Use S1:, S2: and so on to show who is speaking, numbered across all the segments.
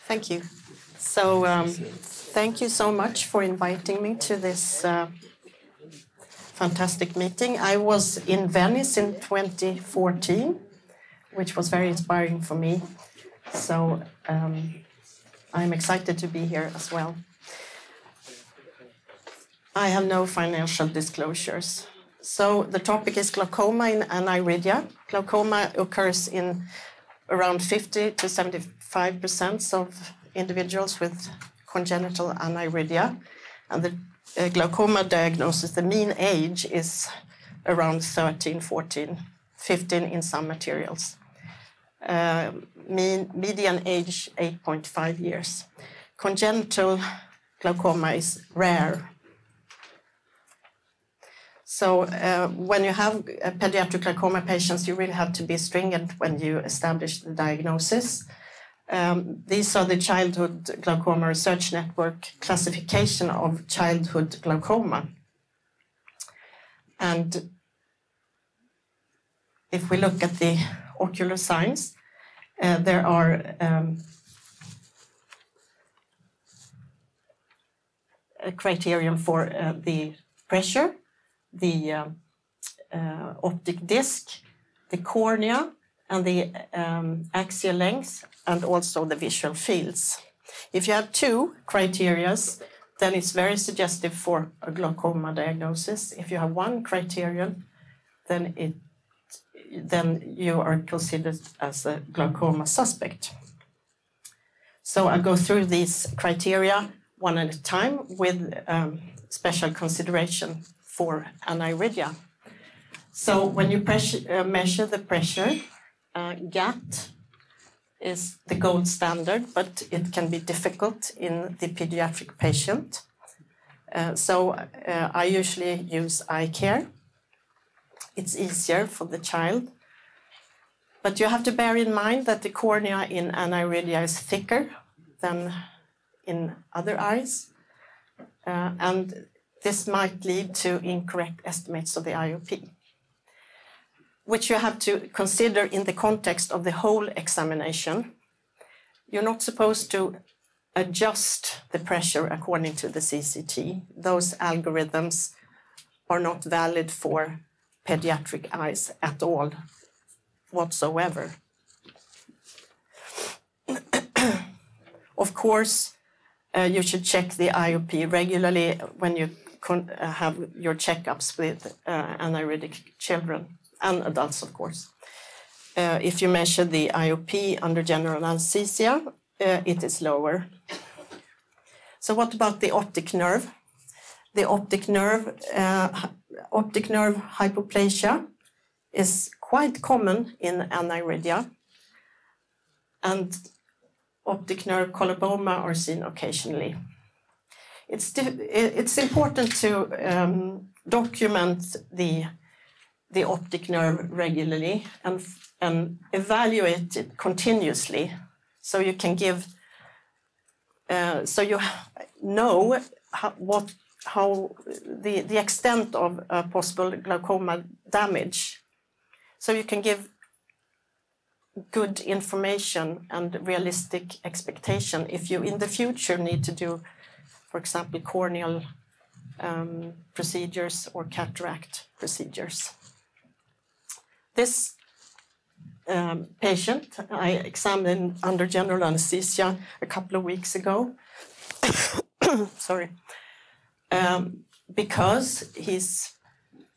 S1: Thank you. So thank you so much for inviting me to this fantastic meeting. I was in Venice in 2014, which was very inspiring for me. So I'm excited to be here as well. I have no financial disclosures. So the topic is glaucoma in aniridia. Glaucoma occurs in around 50 to 75% of individuals with congenital aniridia. And the glaucoma diagnosis, the mean age is around 13, 14, 15 in some materials. Median age 8.5 years. Congenital glaucoma is rare. So when you have pediatric glaucoma patients, you really have to be stringent when you establish the diagnosis. These are the Childhood Glaucoma Research Network classification of childhood glaucoma. And if we look at the ocular signs, there are a criterion for the pressure, the optic disc, the cornea, and the axial length, and also the visual fields. If you have two criteria, then it's very suggestive for a glaucoma diagnosis. If you have one criterion, then you are considered as a glaucoma suspect. So I'll go through these criteria one at a time with special consideration for aniridia. So when you measure the pressure, GAT is the gold standard, but it can be difficult in the pediatric patient. So I usually use eye care. It's easier for the child. But you have to bear in mind that the cornea in aniridia is thicker than in other eyes. And this might lead to incorrect estimates of the IOP, which you have to consider in the context of the whole examination. You're not supposed to adjust the pressure according to the CCT. Those algorithms are not valid for pediatric eyes at all, whatsoever. Of course, you should check the IOP regularly when you have your checkups with aniridic children and adults, of course. If you measure the IOP under general anesthesia, it is lower. So what about the optic nerve? The optic nerve hypoplasia is quite common in aniridia, and optic nerve coloboma are seen occasionally. It's important to document the optic nerve regularly and evaluate it continuously, so you can give, so you know how the extent of possible glaucoma damage, so you can give good information and realistic expectation if you in the future need to do, for example, corneal procedures or cataract procedures. This patient I examined under general anesthesia a couple of weeks ago. Sorry. Because he's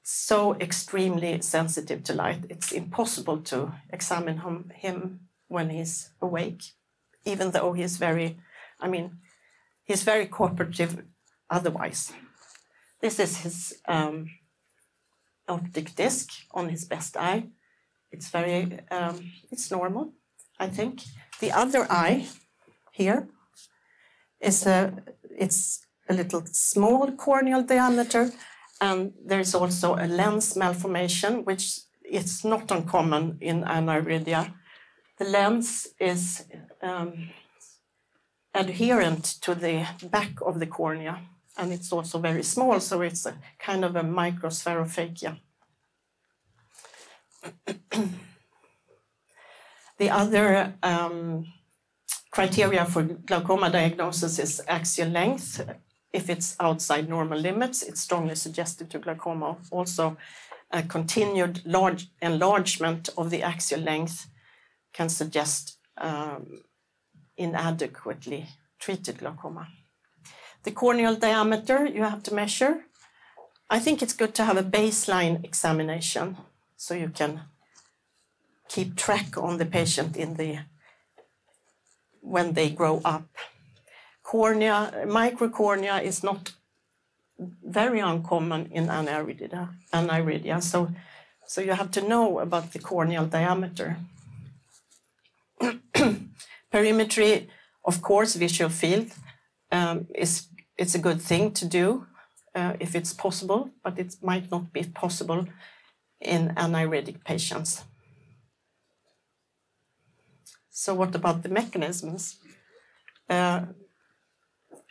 S1: so extremely sensitive to light, it's impossible to examine him when he's awake, even though he's very cooperative otherwise. This is his optic disc on his best eye. It's very, it's normal, I think. The other eye here is it's a little small corneal diameter, and there's also a lens malformation, which is not uncommon in aniridia. The lens is adherent to the back of the cornea, and it's also very small, so it's a kind of a microspherophakia. The other criteria for glaucoma diagnosis is axial length. If it's outside normal limits, it's strongly suggestive to glaucoma. Also, a continued large enlargement of the axial length can suggest inadequately treated glaucoma. The corneal diameter you have to measure. I think it's good to have a baseline examination so you can keep track on the patient when they grow up. Microcornea is not very uncommon in aniridia, so you have to know about the corneal diameter. Perimetry, of course, visual field it's a good thing to do if it's possible, but it might not be possible in aniridic patients. So what about the mechanisms?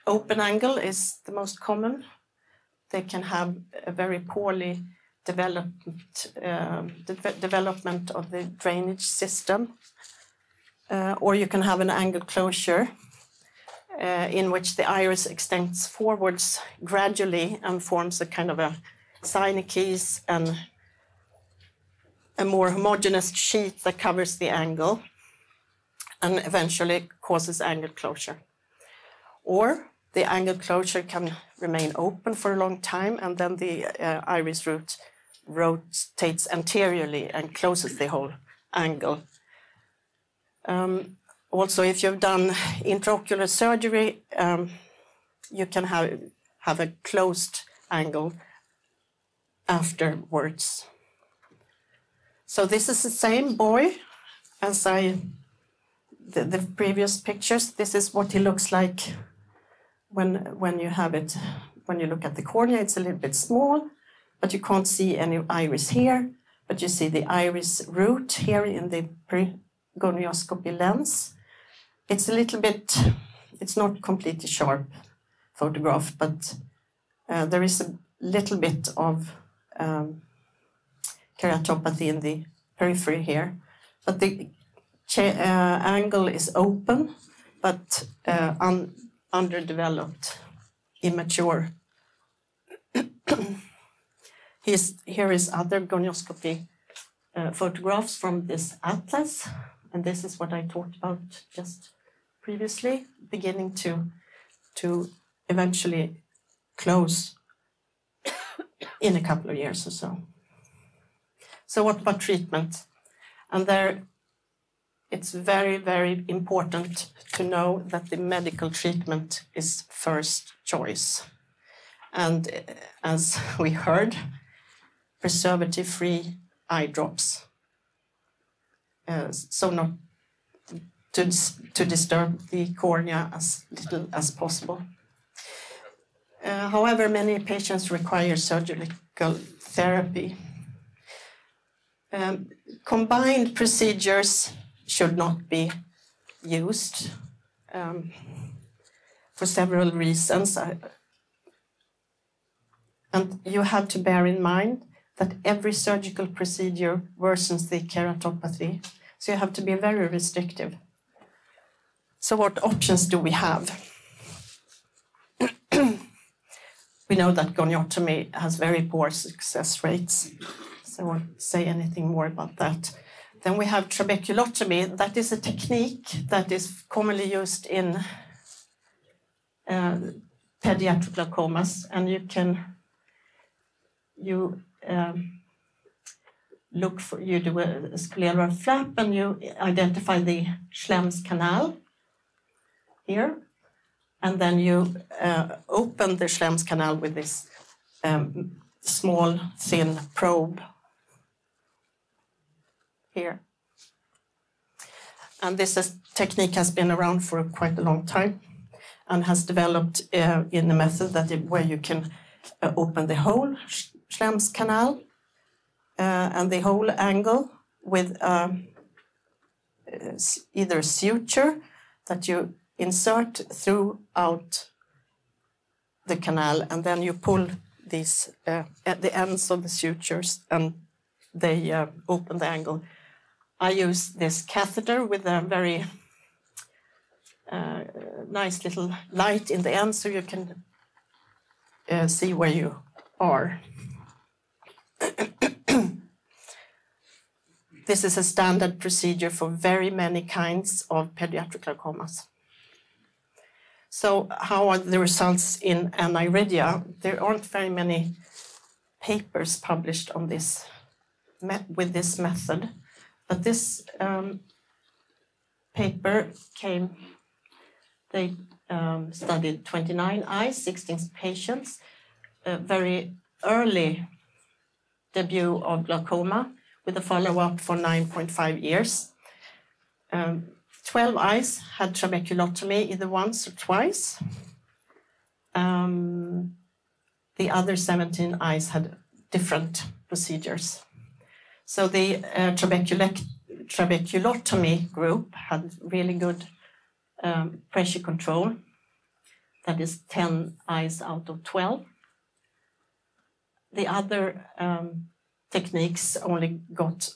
S1: Open angle is the most common. They can have a very poorly development of the drainage system, or you can have an angle closure in which the iris extends forwards gradually and forms a kind of a synecdoche and a more homogeneous sheet that covers the angle and eventually causes angle closure. Or the angle closure can remain open for a long time, and then the iris root rotates anteriorly and closes the whole angle. Also, if you've done intraocular surgery, you can have a closed angle afterwards. So this is the same boy as the previous pictures. This is what he looks like when you have it. When you look at the cornea, it's a little bit small, but you can't see any iris here. But you see the iris root here in the gonioscopy lens. It's a little bit, it's not completely sharp photograph, but there is a little bit of keratopathy in the periphery here. But the angle is open, but underdeveloped, immature. Here is other gonioscopy photographs from this atlas, and this is what I talked about just previously, beginning to eventually close in a couple of years or so. So what about treatment? And there, it's very, very important to know that the medical treatment is first choice. And as we heard, preservative-free eye drops. So not to disturb the cornea as little as possible. However, many patients require surgical therapy. Combined procedures should not be used for several reasons. And you have to bear in mind that every surgical procedure worsens the keratopathy. So you have to be very restrictive. So what options do we have? We know that goniotomy has very poor success rates. So I won't say anything more about that. Then we have trabeculotomy. That is a technique that is commonly used in pediatric glaucomas, and you do a scleral flap and you identify the Schlem's canal here, and then you open the Schlem's canal with this small, thin probe here. And this technique has been around for quite a long time and has developed in a method where you can open the whole Schlem's canal and the whole angle with either a suture that you insert throughout the canal, and then you pull these at the ends of the sutures and they open the angle. I use this catheter with a very nice little light in the end so you can see where you are. This is a standard procedure for very many kinds of pediatric glaucomas. So how are the results in Aniridia? There aren't very many papers published on this with this method, but this paper came, they studied 29 eyes, 16 patients, a very early debut of glaucoma with a follow-up for 9.5 years. 12 eyes had trabeculotomy either once or twice. The other 17 eyes had different procedures. So the trabeculotomy group had really good pressure control. That is 10 eyes out of 12. The other techniques only got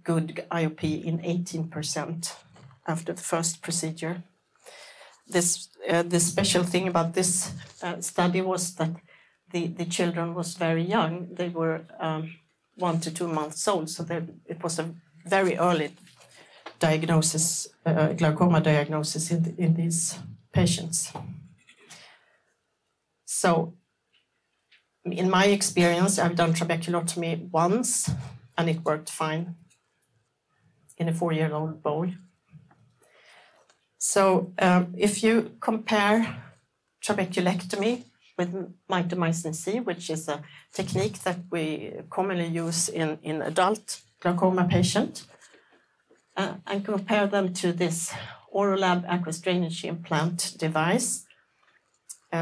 S1: good IOP in 18% after the first procedure. The special thing about this study was that the children was very young. They were 1 to 2 months old, so it was a very early diagnosis, glaucoma diagnosis in these patients. So, in my experience, I've done trabeculotomy once, and it worked fine in a 4-year-old boy. So, if you compare trabeculectomy with mitomycin C, which is a technique that we commonly use in adult glaucoma patient, and compare them to this OralLab aqueous drainage implant device,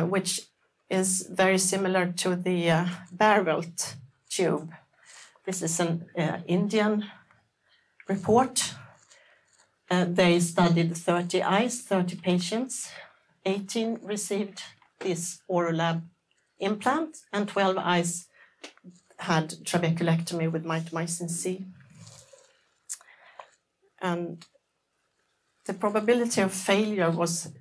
S1: which is very similar to the Barwelt tube. This is an Indian report. They studied 30 eyes, 30 patients. 18 received this OralLab implant, and 12 eyes had trabeculectomy with mitomycin C. And the probability of failure was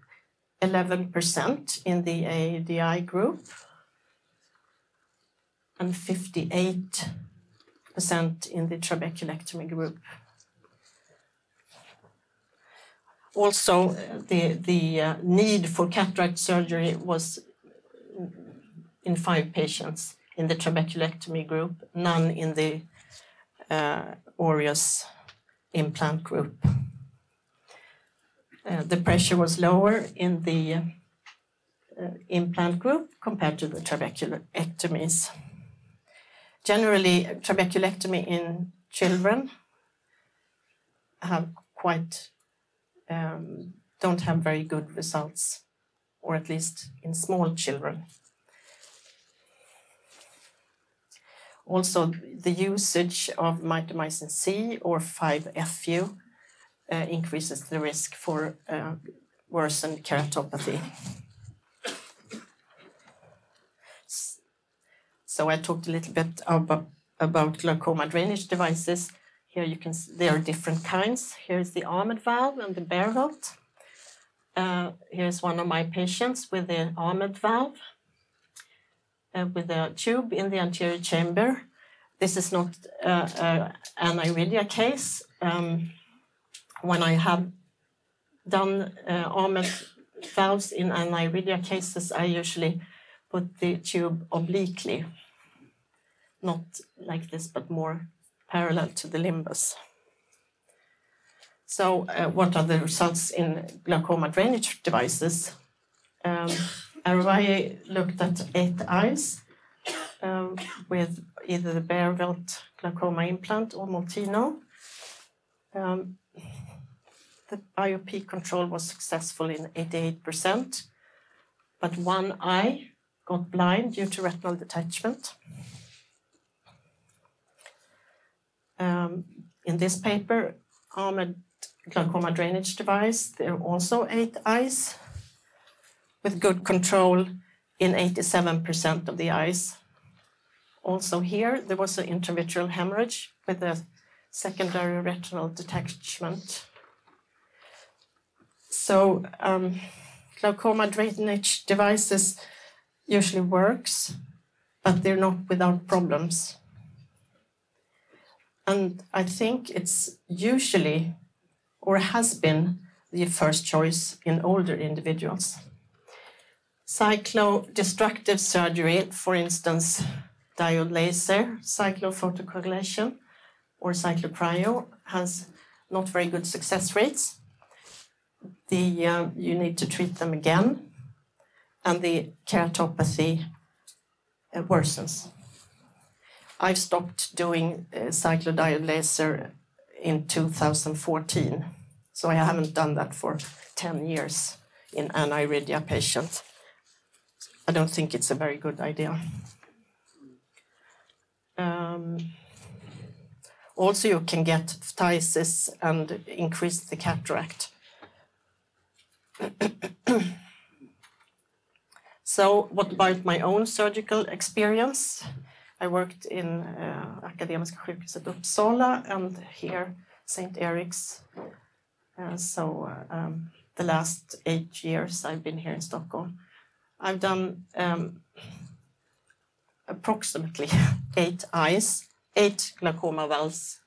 S1: 11% in the AADI group and 58% in the trabeculectomy group. Also, the need for cataract surgery was in 5 patients in the trabeculectomy group, none in the Aureus implant group. The pressure was lower in the implant group compared to the trabeculectomies. Generally, trabeculectomy in children have don't have very good results, or at least in small children. Also, the usage of mitomycin C or 5-FU increases the risk for worsened keratopathy. So I talked a little bit about glaucoma drainage devices. Here you can see there are different kinds. Here's the Ahmed valve and the Barwelt. Here's one of my patients with the Ahmed valve with a tube in the anterior chamber. This is not an Aniridia case. When I have done Ahmed valves in Aniridia cases, I usually put the tube obliquely, not like this, but more parallel to the limbus. So what are the results in glaucoma drainage devices? Arvai looked at 8 eyes with either the Barwelt glaucoma implant or Multino. The IOP control was successful in 88%, but 1 eye got blind due to retinal detachment. In this paper, Ahmed glaucoma drainage device, there are also 8 eyes with good control in 87% of the eyes. Also here, there was an intravitreal hemorrhage with a secondary retinal detachment. So glaucoma drainage devices usually works, but they're not without problems. And I think it's usually, or has been, the first choice in older individuals. Cyclodestructive surgery, for instance, diode laser, cyclophotocoagulation, or cyclocryo, has not very good success rates. You need to treat them again, and the keratopathy worsens. I've stopped doing cyclodiode laser in 2014, so I haven't done that for 10 years in aniridia patients. I don't think it's a very good idea. Also, you can get phthisis and increase the cataract. So what about my own surgical experience? I worked in Akademiska sjukhuset Uppsala and here St. Erik's. The last 8 years I've been here in Stockholm. I've done approximately 8 eyes, 8 glaucoma valves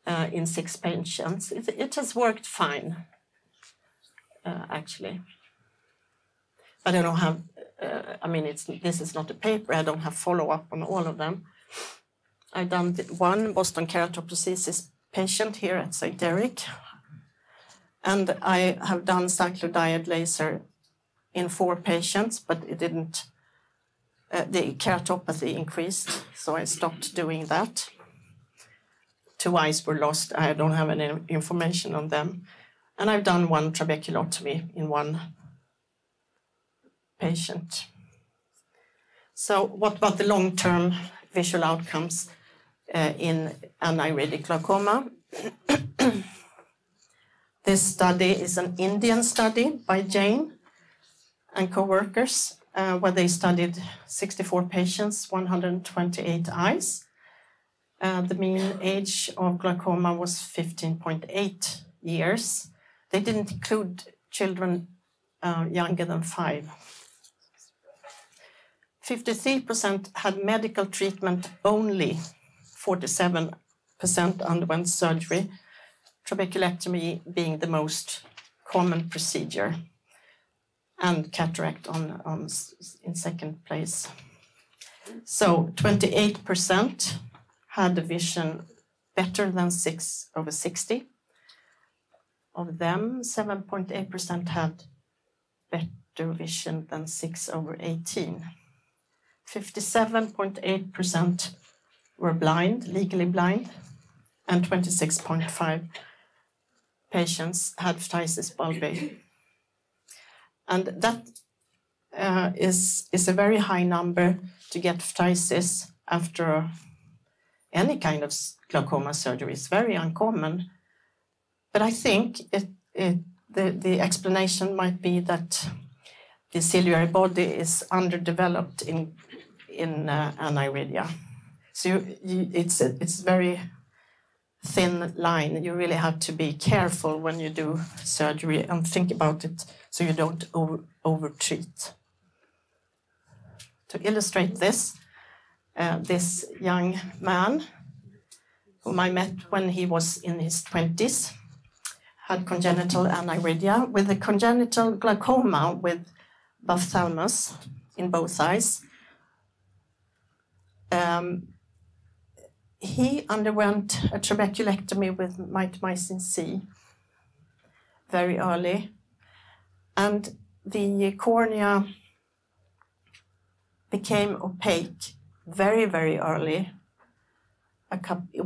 S1: in 6 patients. It has worked fine, actually. But I don't have, this is not a paper, I don't have follow-up on all of them. I've done one Boston keratoprosthesis patient here at St. Erik, and I have done cyclodiode laser in 4 patients, but it didn't, the keratopathy increased, so I stopped doing that. 2 eyes were lost, I don't have any information on them. And I've done 1 trabeculotomy in 1 patient. So what about the long-term visual outcomes in aniridic glaucoma? This study is an Indian study by Jane and co-workers, where they studied 64 patients, 128 eyes. The mean age of glaucoma was 15.8 years. They didn't include children younger than 5. 53% had medical treatment only, 47% underwent surgery, trabeculectomy being the most common procedure, and cataract in second place. So 28% had a vision better than 6/60. Of them, 7.8% had better vision than 6/18. 57.8% were blind, legally blind, and 26.5 patients had phthisis bulbae. And that is a very high number to get phthisis after any kind of glaucoma surgery. It's very uncommon. But I think the explanation might be that the ciliary body is underdeveloped in aniridia. So it's very thin line. You really have to be careful when you do surgery and think about it so you don't over-treat. To illustrate this, this young man, whom I met when he was in his 20s, had congenital aniridia with a congenital glaucoma with ophthalmos in both eyes. He underwent a trabeculectomy with mitomycin C very early, and the cornea became opaque very, very early,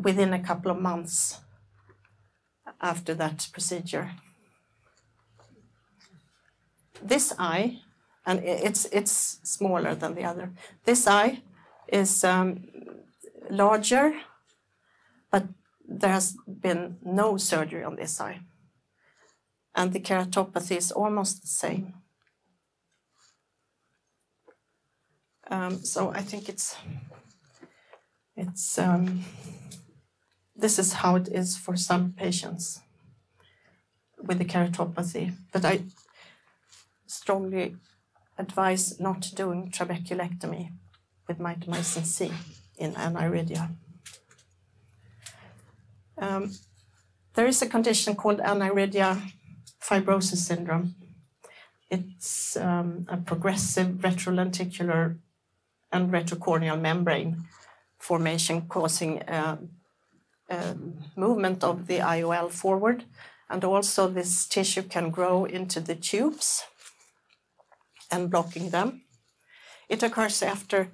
S1: within a couple of months after that procedure. This eye, and it's smaller than the other, this eye is larger, but there has been no surgery on this eye. And the keratopathy is almost the same. So I think this is how it is for some patients. with the keratopathy, but I strongly advise not doing trabeculectomy with mitomycin C in aniridia. There is a condition called aniridia fibrosis syndrome. It's a progressive retrolenticular and retrocorneal membrane formation causing movement of the IOL forward, and also this tissue can grow into the tubes and blocking them. It occurs after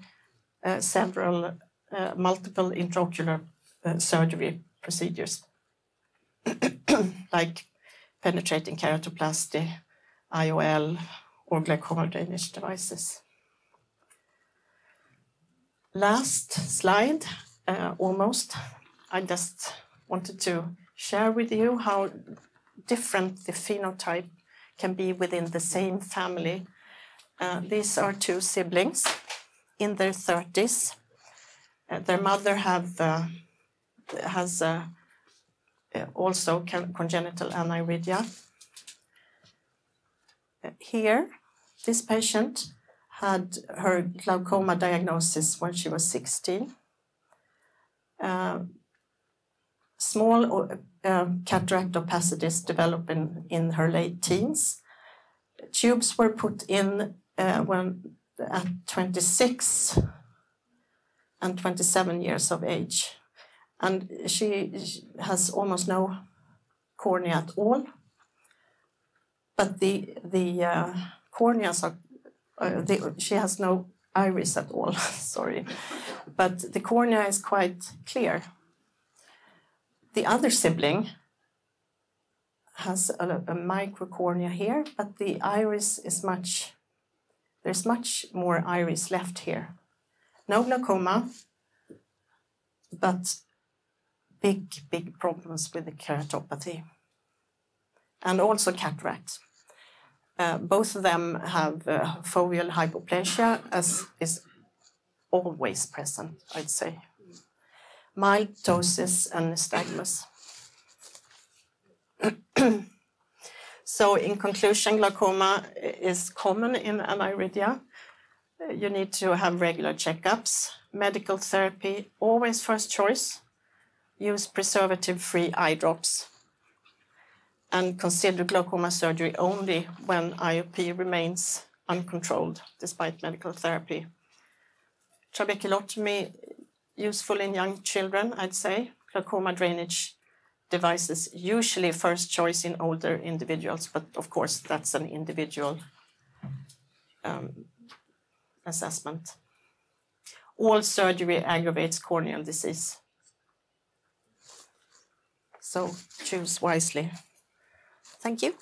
S1: several multiple intraocular surgery procedures like penetrating keratoplasty, IOL, or glaucoma drainage devices. Last slide, almost. I just wanted to share with you how different the phenotype can be within the same family. These are two siblings in their 30s. Their mother has also congenital aniridia. Here, this patient had her glaucoma diagnosis when she was 16. Small cataract opacities developing in her late teens. Tubes were put in when at 26 and 27 years of age. And she has almost no cornea at all. But the corneas are, she has no iris at all, sorry. But the cornea is quite clear. The other sibling has a microcornea here, but the iris is there's much more iris left here. No glaucoma, but big problems with the keratopathy. And also cataracts. Both of them have foveal hypoplasia, as is always present, I'd say. Mild ptosis and nystagmus. So in conclusion, glaucoma is common in aniridia. You need to have regular checkups. Medical therapy, always first choice. Use preservative-free eye drops. And consider glaucoma surgery only when IOP remains uncontrolled despite medical therapy. Trabeculotomy, useful in young children, I'd say. Glaucoma drainage devices, usually first choice in older individuals, but of course that's an individual assessment. All surgery aggravates corneal disease. So choose wisely. Thank you.